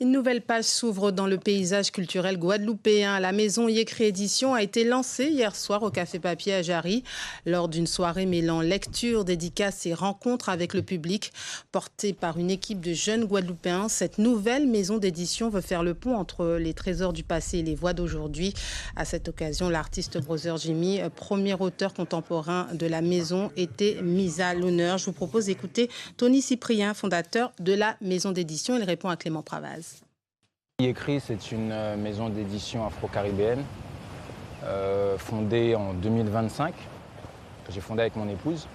Une nouvelle page s'ouvre dans le paysage culturel guadeloupéen. La maison Yécri Édition a été lancée hier soir au Café Papier à Jarry lors d'une soirée mêlant lecture, dédicaces et rencontres avec le public. Portée par une équipe de jeunes guadeloupéens, cette nouvelle maison d'édition veut faire le pont entre les trésors du passé et les voix d'aujourd'hui. À cette occasion, l'artiste Brother Jimmy, premier auteur contemporain de la maison, était mis à l'honneur. Je vous propose d'écouter Tony Cyprien, fondateur de la maison d'édition. Il répond à Clément Pravaz. Yécri, c'est une maison d'édition afro-caribéenne fondée en 2025, que j'ai fondée avec mon épouse,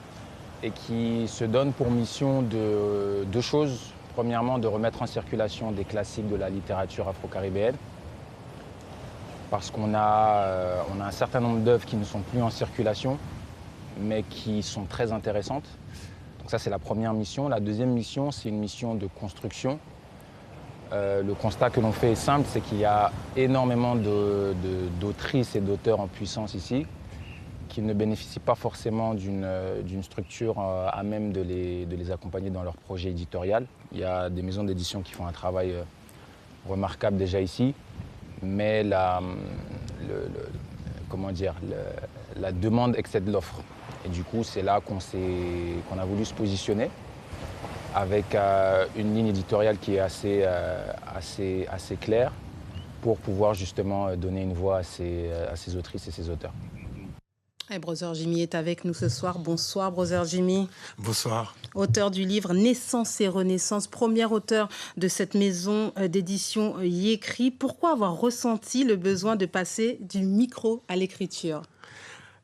et qui se donne pour mission de deux choses. Premièrement, de remettre en circulation des classiques de la littérature afro-caribéenne, parce qu'on a un certain nombre d'œuvres qui ne sont plus en circulation, mais qui sont très intéressantes. Donc ça, c'est la première mission. La deuxième mission, c'est une mission de construction. Le constat que l'on fait est simple, c'est qu'il y a énormément d'autrices et d'auteurs en puissance ici, qui ne bénéficient pas forcément d'une structure à même de les accompagner dans leur projet éditorial. Il y a des maisons d'édition qui font un travail remarquable déjà ici, mais la demande excède l'offre. Et du coup, c'est là qu'on a voulu se positionner avec une ligne éditoriale qui est assez claire pour pouvoir justement donner une voix à ces autrices et ces auteurs. Et Brother Jimmy est avec nous ce soir. Bonsoir Brother Jimmy. Bonsoir. Auteur du livre Naissance et Renaissance, premier auteur de cette maison d'édition Yécri. Pourquoi avoir ressenti le besoin de passer du micro à l'écriture ?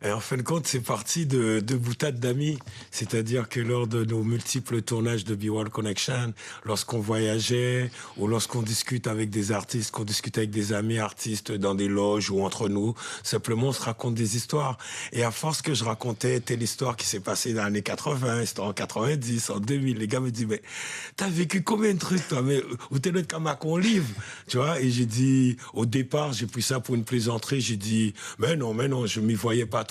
Et en fin de compte, c'est parti de boutades d'amis. C'est-à-dire que lors de nos multiples tournages de Be World Connection, lorsqu'on voyageait ou lorsqu'on discute avec des artistes, qu'on discute avec des amis artistes dans des loges ou entre nous, simplement on se raconte des histoires. Et à force que je racontais telle histoire qui s'est passée dans les années 80, en 90, en 2000, les gars me disent « Mais t'as vécu combien de trucs toi, mais où t'es le camacon livre ?» Tu vois, et j'ai dit, au départ, j'ai pris ça pour une plaisanterie, j'ai dit « Mais non, je m'y voyais pas trop. »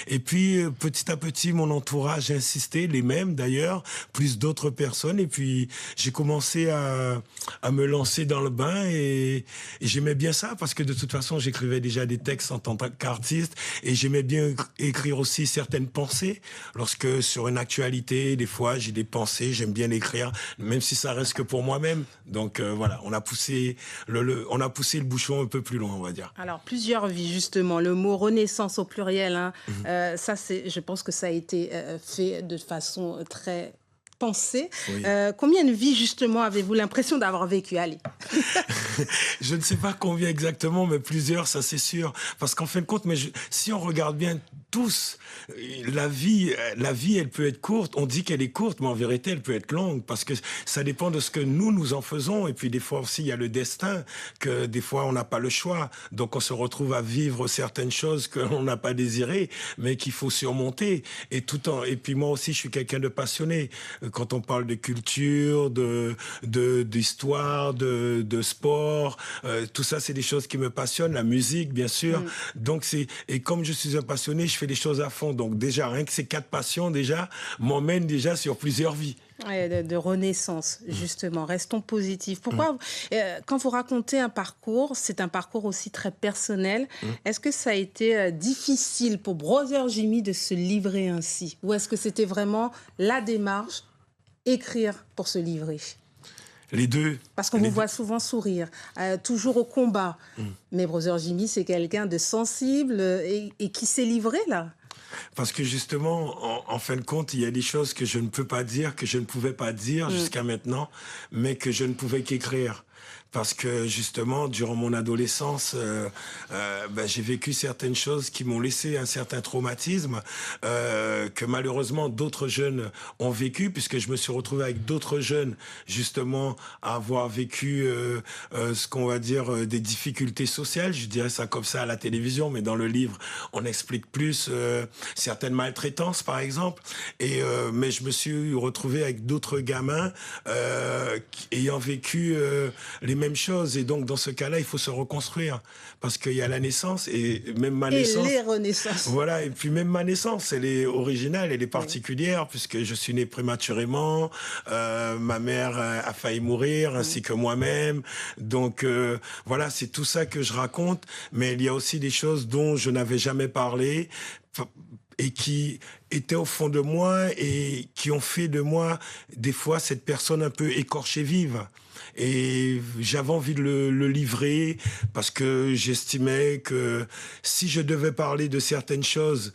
Et puis, petit à petit, mon entourage a insisté, les mêmes d'ailleurs, plus d'autres personnes. Et puis, j'ai commencé à me lancer dans le bain et j'aimais bien ça parce que de toute façon, j'écrivais déjà des textes en tant qu'artiste et j'aimais bien écrire aussi certaines pensées. Lorsque sur une actualité, des fois, j'ai des pensées, j'aime bien l'écrire, même si ça reste que pour moi-même. Donc voilà, on a poussé le bouchon un peu plus loin, on va dire. Alors, plusieurs vies, justement. Le mot renaissance au pluriel, hein, ça, je pense que ça a été fait de façon très pensée. Oui. Combien de vies, justement, avez-vous l'impression d'avoir vécu ? Allez. Je ne sais pas combien exactement, mais plusieurs, ça c'est sûr. Parce qu'en fin de compte, si on regarde bien tous, la vie, elle peut être courte. On dit qu'elle est courte, mais en vérité, elle peut être longue. Parce que ça dépend de ce que nous en faisons. Et puis des fois aussi, il y a le destin, que des fois, on n'a pas le choix. Donc on se retrouve à vivre certaines choses qu'on n'a pas désirées, mais qu'il faut surmonter. Et puis moi aussi, je suis quelqu'un de passionné. Quand on parle de culture, d'histoire, de sport, tout ça, c'est des choses qui me passionnent. La musique, bien sûr. Donc et comme je suis un passionné, je fais des choses à fond. Donc déjà, rien que ces 4 passions, déjà, m'emmènent déjà sur plusieurs vies. De renaissance, justement. Restons positifs. Pourquoi, quand vous racontez un parcours, c'est un parcours aussi très personnel. Est-ce que ça a été difficile pour Brother Jimmy de se livrer ainsi ? Ou est-ce que c'était vraiment la démarche, écrire pour se livrer ? Les deux. Parce qu'on vous voit souvent sourire, toujours au combat. Mais Brother Jimmy, c'est quelqu'un de sensible et qui s'est livré, là. Parce que justement, en fin de compte, il y a des choses que je ne peux pas dire, que je ne pouvais pas dire jusqu'à maintenant, mais que je ne pouvais qu'écrire. Parce que justement, durant mon adolescence, j'ai vécu certaines choses qui m'ont laissé un certain traumatisme que malheureusement d'autres jeunes ont vécu, puisque je me suis retrouvé avec d'autres jeunes justement à avoir vécu ce qu'on va dire des difficultés sociales. Je dirais ça comme ça à la télévision, mais dans le livre, on explique plus certaines maltraitances, par exemple. Mais je me suis retrouvé avec d'autres gamins ayant vécu les mêmes choses. Et donc, dans ce cas-là, il faut se reconstruire. Parce qu'il y a la naissance et même ma naissance... Et les renaissances. Voilà, et puis même ma naissance, elle est originale, elle est particulière, puisque je suis né prématurément, ma mère a failli mourir, ainsi que moi-même. Donc, voilà, c'est tout ça que je raconte. Mais il y a aussi des choses dont je n'avais jamais parlé et qui étaient au fond de moi et qui ont fait de moi, des fois, cette personne un peu écorchée vive. Et j'avais envie de le livrer parce que j'estimais que si je devais parler de certaines choses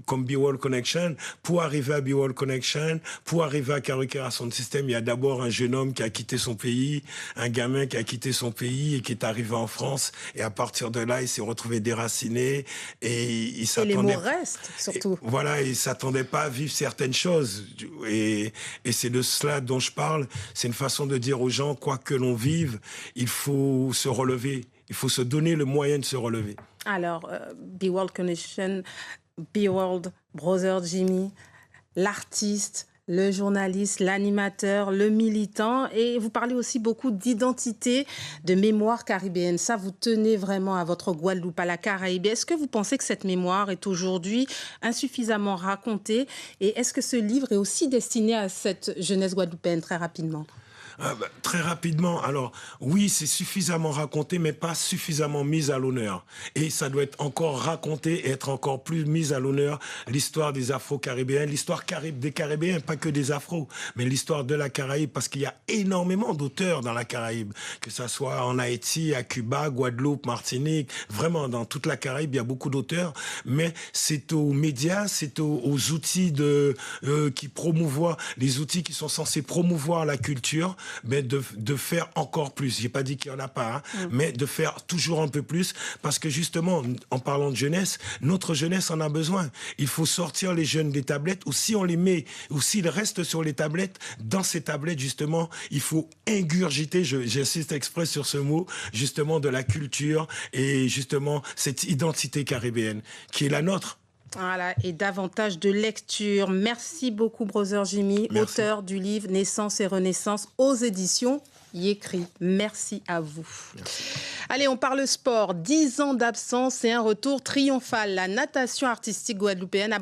comme Be World Connection, pour arriver à Be World Connection, pour arriver à Karukera Sound System, il y a d'abord un jeune homme qui a quitté son pays, un gamin qui a quitté son pays et qui est arrivé en France. Et à partir de là, il s'est retrouvé déraciné et il s'attendait... Et les mots restent, surtout. Voilà, il s'attendait pas à vivre certaines choses. Et c'est de cela dont je parle. C'est une façon de dire aux gens, quoi que l'on vive, il faut se relever. Il faut se donner le moyen de se relever. Alors, Be World Connection, Be World, Brother Jimmy, l'artiste, le journaliste, l'animateur, le militant. Et vous parlez aussi beaucoup d'identité, de mémoire caribéenne. Ça, vous tenez vraiment à votre Guadeloupe, à la Caraïbe. Est-ce que vous pensez que cette mémoire est aujourd'hui insuffisamment racontée? Et est-ce que ce livre est aussi destiné à cette jeunesse guadeloupéenne, très rapidement? Très rapidement, alors oui, c'est suffisamment raconté, mais pas suffisamment mis à l'honneur. Et ça doit être encore raconté et être encore plus mis à l'honneur, l'histoire des Afro-Caribéens, l'histoire des Caribéens, pas que des Afro, mais l'histoire de la Caraïbe, parce qu'il y a énormément d'auteurs dans la Caraïbe, que ça soit en Haïti, à Cuba, Guadeloupe, Martinique, vraiment dans toute la Caraïbe, il y a beaucoup d'auteurs, mais c'est aux médias, c'est aux outils qui promouvoient, les outils qui sont censés promouvoir la culture, mais de faire encore plus. J'ai pas dit qu'il y en a pas, mais de faire toujours un peu plus, parce que justement, en parlant de jeunesse, notre jeunesse en a besoin. Il faut sortir les jeunes des tablettes, ou si on les met, ou s'ils restent sur les tablettes, dans ces tablettes, justement, il faut ingurgiter, j'insiste exprès sur ce mot, justement, de la culture et justement cette identité caribéenne, qui est la nôtre. Voilà, et davantage de lecture. Merci beaucoup, Brother Jimmy, auteur du livre Naissance et Renaissance aux éditions Yécri. Merci à vous. Merci. Allez, on parle sport. 10 ans d'absence et un retour triomphal. La natation artistique guadeloupéenne a